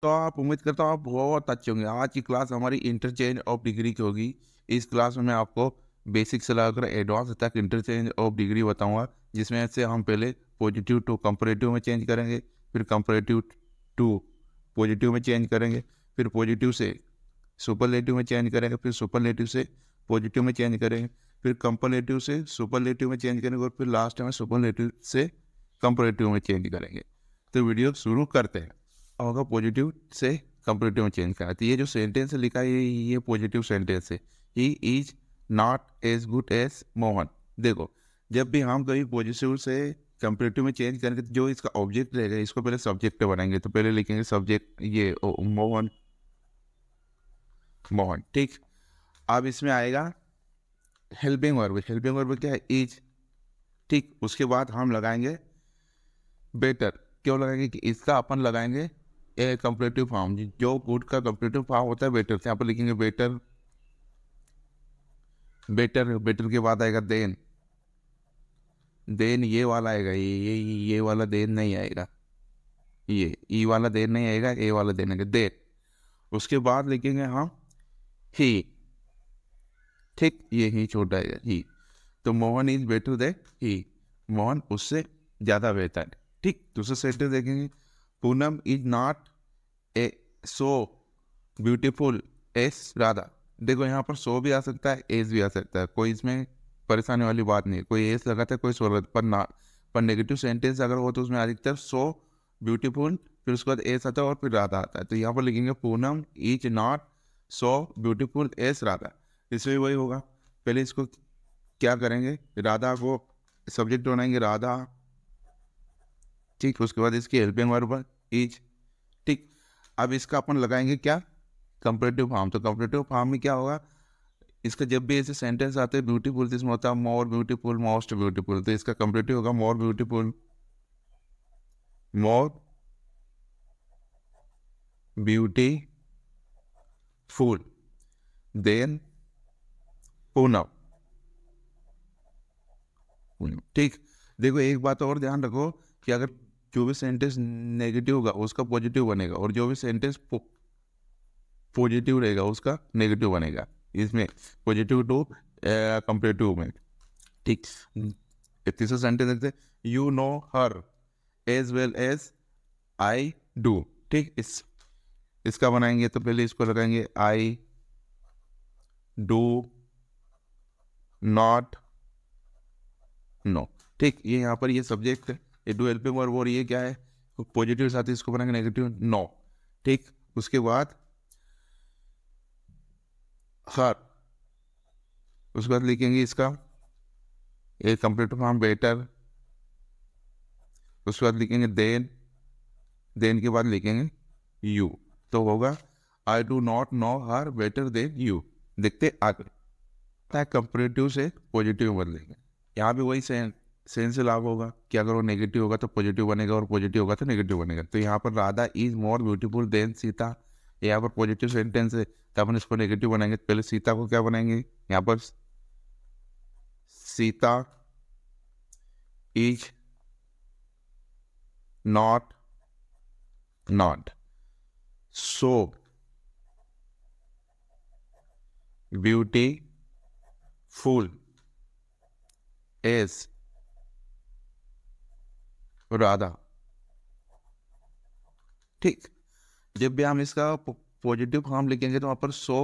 तो आप उम्मीद करता हूँ आप बहुत अच्छे होंगे। आज की क्लास हमारी इंटरचेंज ऑफ डिग्री की होगी। इस क्लास में मैं आपको बेसिक से लेकर एडवांस तक इंटरचेंज ऑफ डिग्री बताऊंगा, जिसमें से हम पहले पॉजिटिव टू कंपैरेटिव में चेंज करेंगे, फिर कंपैरेटिव टू पॉजिटिव में चेंज करेंगे, फिर पॉजिटिव से सुपरलेटिव में चेंज करेंगे, फिर सुपरलेटिव से पॉजिटिव में चेंज करेंगे, फिर कंपैरेटिव से सुपरलेटिव में चेंज करेंगे और फिर लास्ट में सुपरलेटिव से कंपैरेटिव में चेंज करेंगे। तो वीडियो शुरू करते हैं। होगा पॉजिटिव से कंपैरेटिव में चेंज करना। तो ये जो सेंटेंस लिखा है ये पॉजिटिव सेंटेंस है। He is not as good as Mohan. देखो, जब भी हम कभी पॉजिटिव से कंपैरेटिव में चेंज करेंगे तो जो इसका ऑब्जेक्ट रहेगा इसको पहले सब्जेक्ट बनाएंगे। तो पहले लिखेंगे सब्जेक्ट ये मोहन, मोहन। ठीक। अब इसमें आएगा हेल्पिंग वर्ब। हेल्पिंग वर्ब क्या है? इज। ठीक। उसके बाद हम लगाएंगे बेटर। क्यों लगाएंगे कि इसका अपन लगाएंगे ए कंपैरेटिव फॉर्म। जो गुड का कंपैरेटिव फॉर्म होता है बेटर से, यहाँ पर लिखेंगे बेटर। बेटर बेटर के बाद आएगा देन। देन ये वाला आएगा, ये वाला देन नहीं आएगा, ये ई वाला देन नहीं आएगा, ए वाला देन आएगा, देन। उसके बाद लिखेंगे हम ही। ठीक। ये ही छोटा आएगा ही। तो Mohan is better than he. Mohan उससे ज्यादा बेहतर है। ठीक। दूसरा सेंटेंस देखेंगे, Poonam is not a so beautiful as Radha. देखो, यहाँ पर सो भी आ सकता है, एस भी आ सकता है, कोई इसमें परेशानी वाली बात नहीं है। कोई एस लगाता है, कोई सो लगाता है, पर ना पर नेगेटिव सेंटेंस अगर हो तो उसमें अधिकतर सो ब्यूटीफुल, फिर उसके बाद एस आता है और फिर राधा आता है। तो यहाँ पर लिखेंगे Poonam is not so beautiful as Radha. इसमें भी वही होगा। पहले इसको क्या करेंगे, राधा को सब्जेक्ट बनाएंगे, राधा। ठीक। उसके बाद इसकी हेल्पिंग वर्ब इज। ठीक। अब इसका अपन लगाएंगे क्या, कंपैरेटिव फॉर्म। तो कंपैरेटिव फॉर्म में क्या होगा, इसका जब भी ऐसे सेंटेंस आते हैं ब्यूटीफुल, इसमें होता है मोर ब्यूटीफुल, मोस्ट ब्यूटीफुल। तो इसका कंपैरेटिव होगा मोर ब्यूटीफुल, मोर ब्यूटीफुल देन पूनम। ठीक। देखो, एक बात और ध्यान रखो कि अगर जो भी सेंटेंस नेगेटिव होगा उसका पॉजिटिव बनेगा, और जो भी सेंटेंस पॉजिटिव रहेगा उसका नेगेटिव बनेगा। इसमें पॉजिटिव टू कंपेरेटिव में। ठीक। तीसरा सेंटेंस देखते, you know her as well as I do. ठीक। इसका बनाएंगे तो पहले इसको लगाएंगे आई डू नॉट नो। ठीक। ये यहाँ पर ये सब्जेक्ट है, ये डू हेल्पिंग वर्ब, और ये क्या है पॉजिटिव, साथ ही इसको बनाएंगे नेगेटिव नो। ठीक। उसके बाद हर, उसके बाद लिखेंगे इसका ये कंप्लीट फॉर्म बेटर। उसके बाद लिखेंगे देन। देन के बाद लिखेंगे यू। तो होगा I do not know her better than you. देखते आगे कंपेरेटिव से पॉजिटिव बदलेंगे। यहाँ भी वही सेंस से लागू होगा कि अगर वो नेगेटिव होगा तो पॉजिटिव बनेगा, और पॉजिटिव होगा तो नेगेटिव बनेगा। तो यहाँ पर Radha is more beautiful then Sita, यहाँ पर पॉजिटिव सेंटेंस है तो अपन इसको नेगेटिव बनाएंगे। पहले सीता को क्या बनाएंगे, यहाँ पर Sita is not so beautiful as Radha. ठीक। जब भी हम इसका पॉजिटिव फॉर्म लिखेंगे तो वहाँ पर सो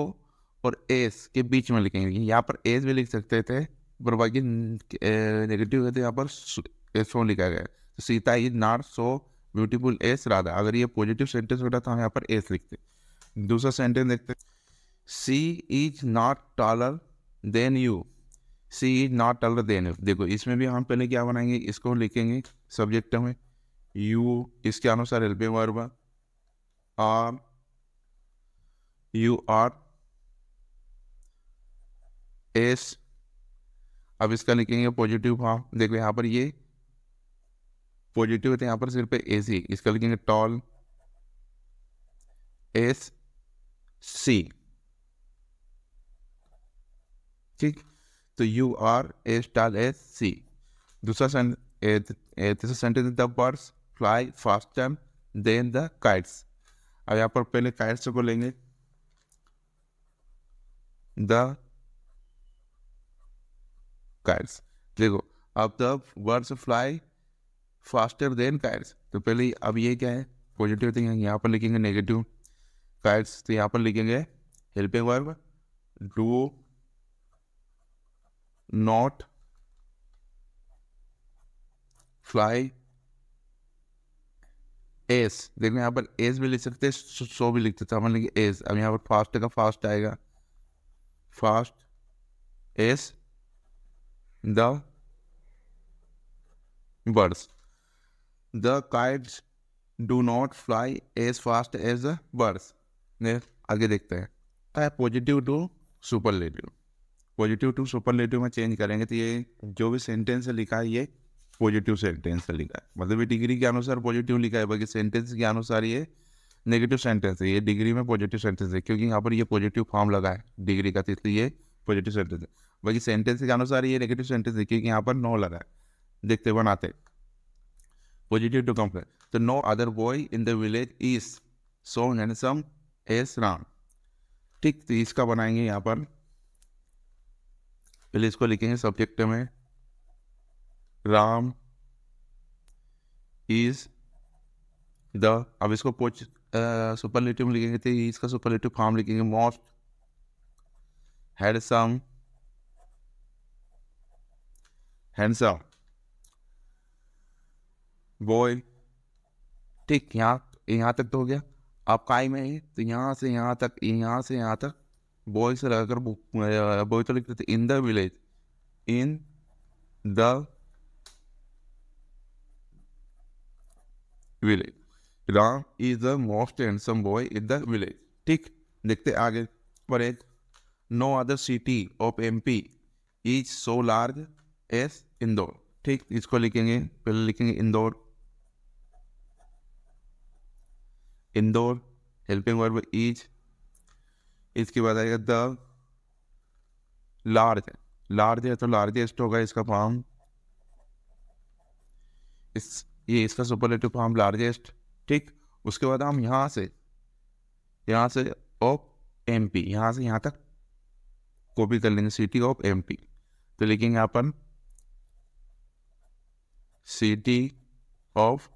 और एस के बीच में लिखेंगे। यहाँ पर एस भी लिख सकते थे, पर बाकी नेगेटिव है तो यहाँ पर सो लिखा गया है। तो Sita is not so beautiful as Radha. अगर ये पॉजिटिव सेंटेंस होता तो हम यहाँ पर एस लिखते। दूसरा सेंटेंस देखते, she is not taller than you. She is not taller than you. देखो, इसमें भी हम पहले क्या बनाएंगे, इसको लिखेंगे सब्जेक्ट में यू, इसके अनुसार helping verb are, you are as. अब इसका लिखेंगे पॉजिटिव फॉर्म। देखो, यहाँ पर ये पॉजिटिव है तो यहाँ पर सिर्फ एस ही, इसका लिखेंगे टॉल एस सी। ठीक। तो you are as tall as she. दूसरा तीसरा sentence, the birds fly faster than the kites. अब यहाँ पर पहले काइट्स को लेंगे, द काइट्स। देखो अब the birds fly faster then kites, तो पहले अब ये क्या है, पॉजिटिव थिंग है, यहाँ पर लिखेंगे नेगेटिव काइट्स, तो यहाँ पर लिखेंगे helping verb do not fly ash. देखो यहाँ पर एस भी लिख सकते हैं, सो भी लिख सकते हैं, हम लिखेंगे एस। अब यहाँ पर फास्ट का फास्ट आएगा, fast as the birds, the kites do not fly as fast as the birds. आगे देखते हैं, positive to superlative, positive to superlative में चेंज करेंगे तो ये जो भी सेंटेंस लिखा है ये पॉजिटिव सेंटेंस लिखा है, मतलब ये डिग्री के अनुसार पॉजिटिव लिखा है, बाकी सेंटेंस के अनुसार ये नेगेटिव सेंटेंस है। ये डिग्री में पॉजिटिव सेंटेंस है क्योंकि यहाँ पर ये पॉजिटिव फॉर्म लगा है डिग्री का, इसलिए ये पॉजिटिव सेंटेंस है। बाकी सेंटेंस के अनुसार ये नेगेटिव सेंटेंस है क्योंकि यहाँ पर नो लगा है। देखते बनाते पॉजिटिव टू कंप्लेन, तो no other boy in the village is so handsome as Ram. ठीक, तो इसका बनाएंगे यहाँ पर, पहले इसको लिखेंगे सब्जेक्ट में राम इज द, अब इसको सुपरलेटिव में लिखेंगे तो इसका सुपरलेटिव फॉर्म लिखेंगे मोस्ट हैंडसम बॉय। ठीक, यहाँ तक तो हो गया। आप काय में है तो यहाँ से यहाँ तक, यहाँ से यहाँ तक बॉय से लगाकर बॉय तो लिखते थे in the village, in the village Ram is the most handsome boy in the village. ठीक, देखते आगे पर एक, no other city of MP is so large as Indore. ठीक, इसको लिखेंगे, पहले लिखेंगे Indore, Indore helping verb is, इसके बाद आएगा द लार्ज, लार्ज है तो लार्जेस्ट होगा इसका फॉर्म, ये इसका सुपरलेटिव फॉर्म लार्जेस्ट। ठीक, उसके बाद हम यहाँ से ऑफ एमपी, यहाँ से यहाँ तक कॉपी कर लेंगे, सिटी ऑफ एमपी, तो लिखेंगे यहाँ पर city of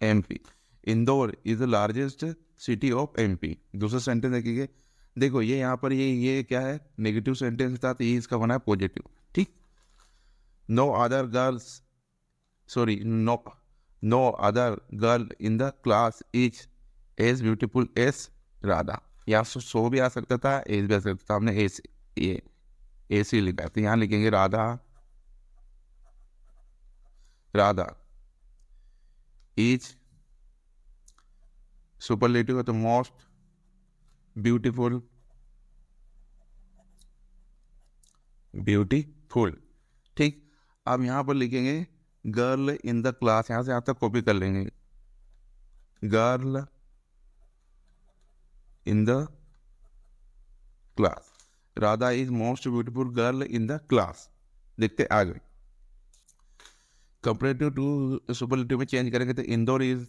MP, Indore is the largest city of MP. दूसरा सेंटेंस देखिए, देखो ये यहाँ पर ये क्या है, नेगेटिव सेंटेंस था तो ये इसका बना है पॉजिटिव। ठीक, no other girls, sorry no other girl in the class is as beautiful as Radha. यहाँ सो भी आ सकता था, एज भी आ सकता था, हमने एस ये एस ही लिखा है, तो यहाँ लिखेंगे राधा, राधा इज सुपरलेटिव है तो मोस्ट ब्यूटीफुल, ब्यूटीफुल। ठीक, अब यहाँ पर लिखेंगे गर्ल इन द क्लास, यहाँ से यहाँ तक कॉपी कर लेंगे, girl in the class, Radha is most beautiful girl in the class. देखते आगे, कंपैरेटिव टू सुपरलेटिव में चेंज करेंगे तो Indore is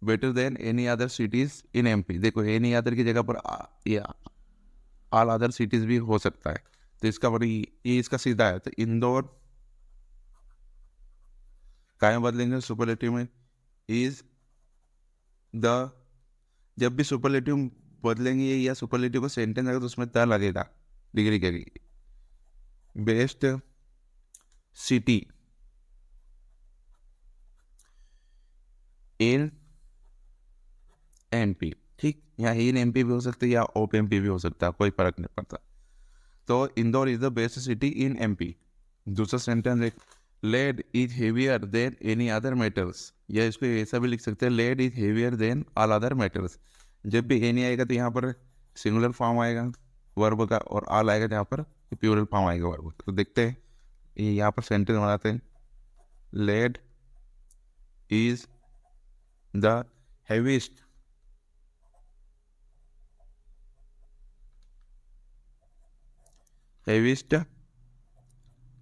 better then any other cities in MP. देखो एनी अदर की जगह पर ऑल अदर सिटीज भी हो सकता है, तो इसका मतलब ये इसका सीधा है, तो इंदौर काय बदलेंगे सुपरलेटिव में इज द, जब भी सुपरलेटिव बदलेंगे या सुपरलेटिव का सेंटेंस आएगा तो उसमें द लगेगा डिग्री के लिए, बेस्ट सिटी इन एमपी। ठीक, यहाँ इन एमपी भी हो सकता है या ऑफ एमपी भी हो सकता है, कोई फर्क नहीं पड़ता। तो Indore is the best city in MP. दूसरा सेंटेंस एक, lead is heavier than any other metals, या इसको ऐसा भी लिख सकते हैं, lead is heavier than all other metals. जब भी एनी आएगा तो यहाँ पर सिंगुलर फॉर्म आएगा वर्ब का, और ऑल आएगा तो यहाँ पर प्लूरल फॉर्म आएगा वर्ब का। तो देखते हैं यहाँ पर सेंटेंस बनाते हैं, lead is the heaviest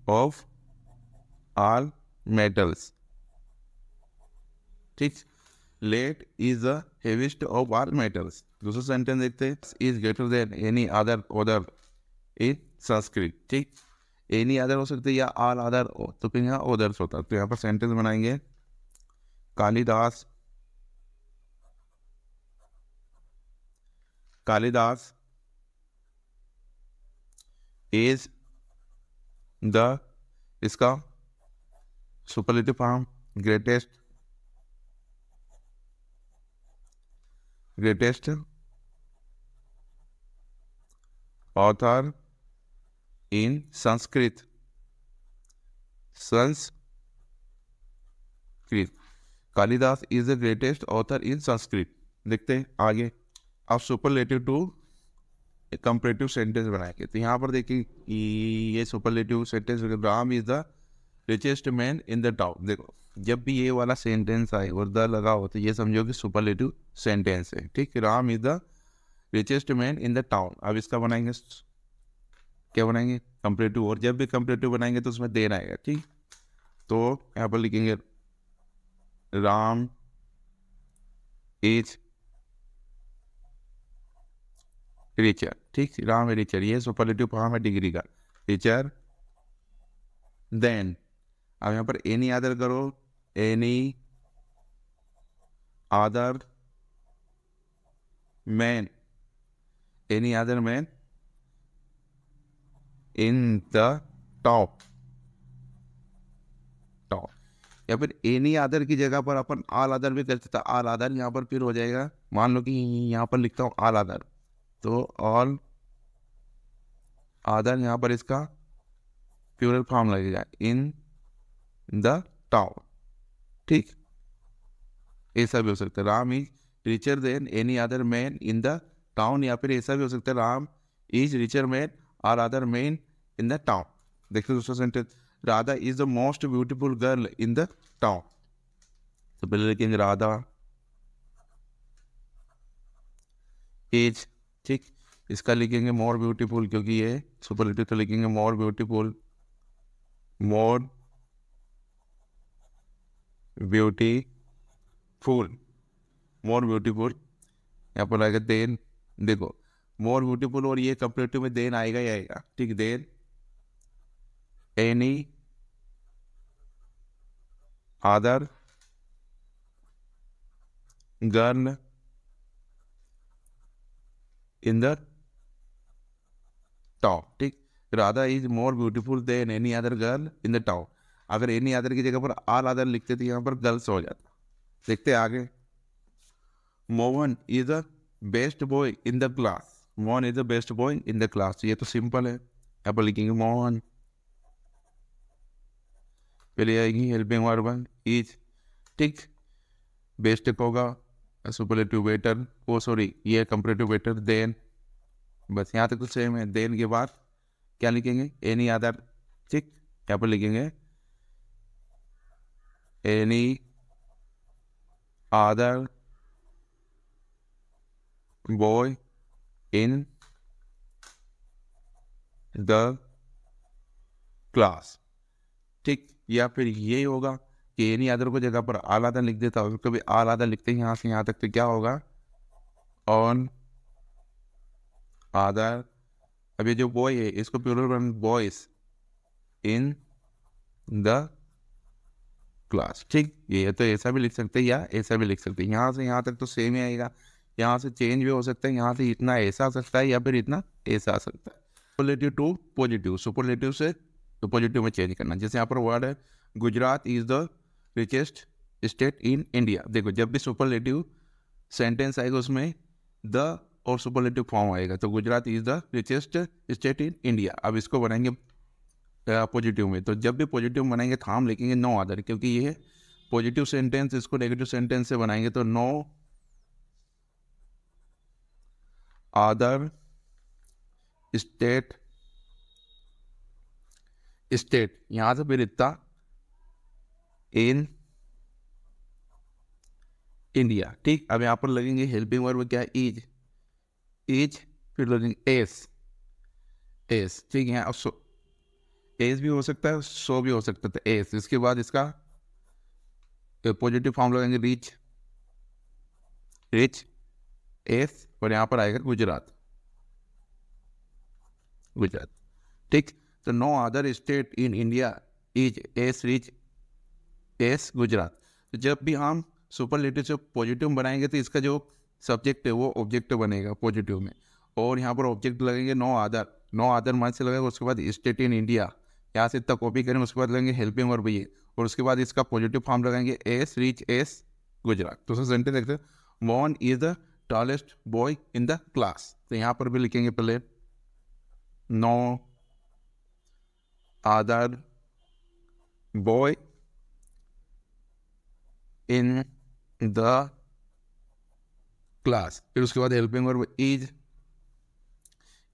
of all metals. ठीक, lead is the heaviest of all metals. दूसरा सेंटेंस देखते हैं, is greater than any other order in Sanskrit. ठीक, एनी अदर हो सकते हैं या ऑल अदर, तो फिर यहाँ ओदर्स होता है। तो यहाँ पर सेंटेंस बनाएंगे, कालिदास कालिदास इज द, इसका superlative form greatest author in Sanskrit. Kalidas is the greatest author इन संस्कृत। देखते हैं आगे। अब सुपरलेटिव टू कंपैरेटिव सेंटेंस बनाएंगे। तो यहाँ पर देखिए ये superlative sentence, Ram is the richest man in the town. देखो जब भी ये वाला सेंटेंस आए और द लगा हो तो ये समझो कि सुपरलेटिव सेंटेंस है। ठीक, Ram is the richest man in the town. अब इसका बनाएंगे, क्या बनाएंगे, कंपैरेटिव। और जब भी कंपैरेटिव बनाएंगे तो उसमें देन आएगा। ठीक, तो यहाँ पर लिखेंगे राम इज रिचर। ठीक, राम है रिचर, ये सुपरलेटिव फॉर्म है डिग्री का, रिचर देन। अब यहाँ पर एनी अदर करो, any other man, any other man in the top. या फिर एनी अदर की जगह पर अपन ऑल अदर भी कर सकते हैं। ऑल अदर यहाँ पर फिर हो जाएगा, मान लो कि यहाँ पर लिखता हूँ ऑल अदर, तो ऑल अदर यहाँ पर इसका प्लूरल फॉर्म लगेगा, इन द टाउन। ठीक, ऐसा भी हो सकता है, Ram is richer than any other man in the town. या फिर ऐसा भी हो सकता है, राम इज रिचर मैन और other man in the town. देखते दूसरा sentence, Radha is the most beautiful girl in the town. तो पहले लिखेंगे राधा इज, ठीक, इसका लिखेंगे मोर ब्यूटीफुल, क्योंकि ये सुपरलेटिव, तो लिखेंगे more beautiful, more beautiful, more beautiful. यहाँ पर आएगा देन। देखो मोर ब्यूटीफुल और ये कंपैरेटिव में देन आएगा ही आएगा। ठीक, than any other girl in the town. ठीक, Radha is more beautiful than any other girl in the town. अगर एनी अदर की जगह पर ऑल अदर लिखते थे, यहाँ पर गर्ल्स हो जाता। देखते आगे, Mohan is the best boy in the class. Mohan is the best boy in the class, ये तो सिंपल है। यहाँ पर लिखेंगे मोहन, पहले आएगी हेल्पिंग वर्ब इज। ठीक, बेस्ट होगा सुपरलेटिव बेटर, ओ सॉरी ये कंपैरेटिव बेटर देन। बस यहाँ तक तो सेम है। देन के बाद क्या लिखेंगे, एनी अदर। ठीक, यहाँ पर लिखेंगे any other boy in the class. ठीक, या फिर ये होगा कि एनी अदर को जगह पर ऑल अदर लिख देता हूँ, कभी ऑल अदर लिखते हैं यहाँ से यहाँ तक, तो क्या होगा, ऑन अदर। अब ये जो बॉय है इसको प्लूरल बन बॉयज इन द क्लास। ठीक, ये तो ऐसा भी लिख सकते हैं या ऐसा भी लिख सकते हैं। यहाँ से यहाँ तक तो सेम ही आएगा, यहाँ से चेंज भी हो सकता है, यहाँ से इतना ऐसा आ सकता है या फिर इतना ऐसा आ सकता है। सुपरलेटिव टू पॉजिटिव, सुपरलेटिव से तो पॉजिटिव में चेंज करना। जैसे यहाँ पर वर्ड है Gujarat is the richest state in India. देखो जब भी सुपरलेटिव सेंटेंस आएगा उसमें द और सुपरलेटिव फॉर्म आएगा, तो Gujarat is the richest state in India. अब इसको बनाएंगे पॉजिटिव में, तो जब भी पॉजिटिव बनाएंगे तो हम लिखेंगे नो अदर, क्योंकि ये है पॉजिटिव सेंटेंस। इसको नेगेटिव सेंटेंस से बनाएंगे तो नो अदर स्टेट, यहां से फिर इतना इन इंडिया। ठीक, अब यहां पर लगेंगे हेल्पिंग वर्ब क्या है, इज, फिर लगेंगे एस। ठीक है, अब एस भी हो सकता है, सो भी हो सकता है, एस। इसके बाद इसका पॉजिटिव फॉर्म लगाएंगे रीच, रिच एस, और यहाँ पर आएगा गुजरात, गुजरात। ठीक, तो no other state in India is as rich as Gujarat. तो जब भी हम सुपरलेटिव से पॉजिटिव बनाएंगे तो इसका जो सब्जेक्ट है वो ऑब्जेक्ट बनेगा पॉजिटिव में, और यहाँ पर ऑब्जेक्ट लगेंगे नो अदर, नो अदर मान से लगेगा, उसके बाद स्टेट इन इंडिया, यहाँ से इतना कॉपी करेंगे, उसके बाद लगेंगे हेल्पिंग और भी, और उसके बाद इसका पॉजिटिव फॉर्म लगाएंगे एस रिच एस गुजरात। तो उसका सेंटेंस देखते हैं, Mohan is the tallest boy in the class. तो यहाँ पर भी लिखेंगे पहले no other boy in the class, फिर उसके बाद हेल्पिंग और इज,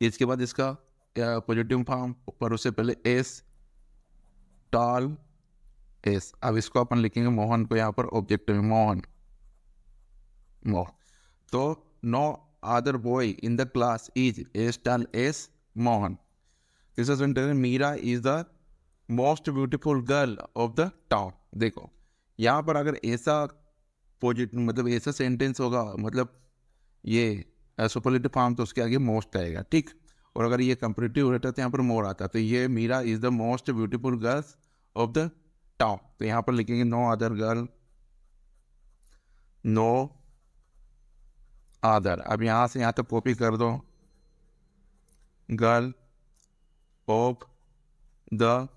इसके बाद इसका पॉजिटिव फॉर्म पर उससे पहले एस टॉल एस। अब इसको अपन लिखेंगे मोहन को यहाँ पर ऑब्जेक्ट में, मोहन मोहन। तो no other boy in the class is as tall as Mohan. This is Meera is the most beautiful girl of the town. देखो यहाँ पर अगर ऐसा पॉजिटिव मतलब ऐसा सेंटेंस होगा, मतलब ये सुपरलेटिव फॉर्म, तो उसके आगे मोस्ट आएगा। ठीक, और अगर ये कंपैरेटिव रहता तो यहाँ पर मोर आता। तो ये Meera is the most beautiful girls of the town, तो यहाँ पर लिखेंगे no other girl, no other. अब यहाँ से यहाँ तक कॉपी कर दो, गर्ल ऑफ द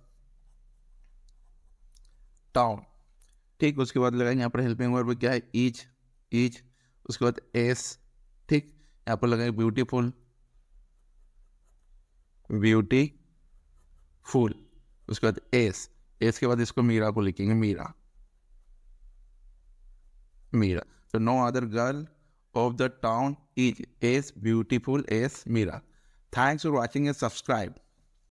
टाउन। ठीक, उसके बाद लगाएंगे यहाँ पर हेल्पिंग वर्ब क्या है, इज, इज, उसके बाद एस। ठीक, यहाँ पर लगाएंगे ब्यूटीफुल, ब्यूटीफुल, उसके बाद एस, एस के बाद इसको मीरा को लिखेंगे, मीरा, मीरा। तो no other girl of the town is as beautiful as Meera. Thanks for watching and subscribe.